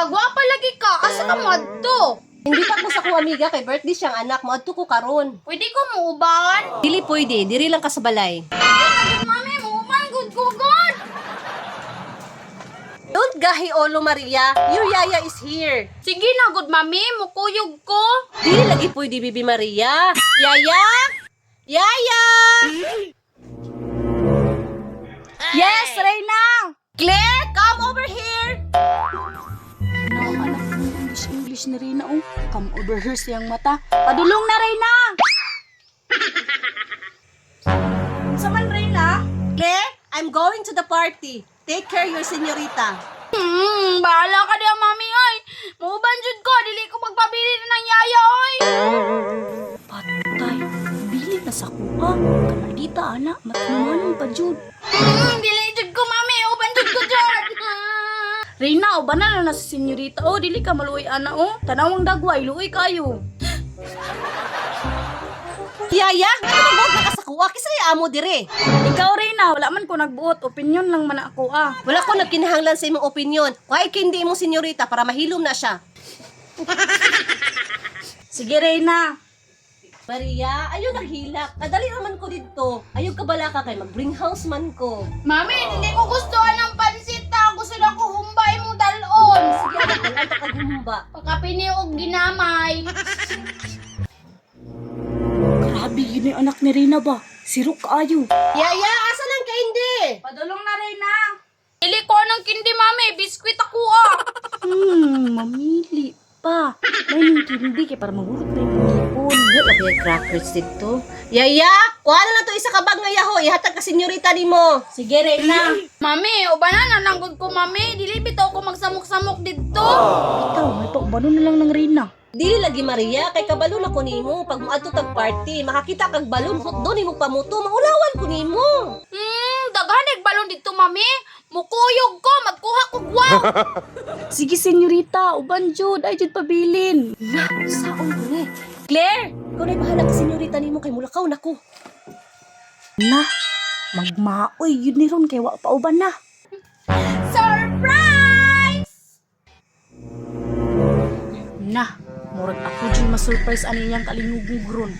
Pagwapa lagi ka, asa ka mo adto? Hindi pa ko sa kong amiga kay birthday siyang anak, moadto ko karon. Pwede ko muuban? Dili pwede, diri lang ka sa balay. Good mami, muuban good ko god. Don't gahi Olo Maria, your yaya is here. Sige na good mami, mukuyog ko. Dili lagi pwede Bibi Maria. Yaya? Yaya! Yes, Reyna. Claire, come over here. Anak ko, English ni Reyna oh. Come over here siyang mata. Padulong na Reyna. Saman Reyna? Claire, I'm going to the party. Take care your senyorita. Bahala ka diya mami ay. Muuban jud ko, dili ko magpabili na ng yaya oy. Patay, bili na sa kuha. Kamalita ana, matnumanon pa jud. Dili jud ko mami, uban jud ko jud. Reyna, uban na sa senyorita oh, dili ka maluoy ana oh. Tanawang dagway, luoy kayo. Yaya, ano ba na ka sa kuha? Kisa amo dire. Ikaw Reyna, wala man ko nagbuot, opinion lang man ako ah. Wala ko nagkinahanglan sa imong opinion. Kuhay kindi imong senyorita para mahilom na siya. Sige Reyna. Maria, ayaw naghilak. Kadali naman ko dito. Ayaw ka bala ka kay mag-bring house man ko. Mami, hindi ko gustuhan ng pansit ta. Gusto lang ko humbay mo dalon. Sige, anak, wala ka kagumba. Pagkapiniog ginamay. Grabe, yun yung anak ni Reyna ba? Sirok kaayo. Yaya, asa lang ka hindi? Padulong na Reyna. Pili ko ng kindi, mami. Biskwit ako ah. Mamili pa. May nang kindi kaya para mahulog na yung ipon. Ano ba yung crackers dito? Yaya, kuha na lang to isa ka bag nga yaho. Ihatag ka senyorita ni mo. Sige, Reyna. Mami, ubanan na nanggod ko, mami. Dili bitaw ko magsamok-samok dito. Ikaw, may paubano na lang ng Reyna. Dili lagi Maria, kay kabalon ako nimo. Pag moadto tag party, makakita kag balon hot doon imong pamuto, maulawan ko nimo. Daghan balon dito, mami. Mukuyog ko, magkuha ko guwang. Sige, senyorita. Uban jud, ay jud pabilin. Saon ko ni? Claire, ikaw na'y bahala ka senyorita nimo kay mulakaw nako. Na, magmaoy yun ni ron kay wa pa uban na. Surprise! Na, murag ako dyan ma-surprise ani niyang kalingugug ron.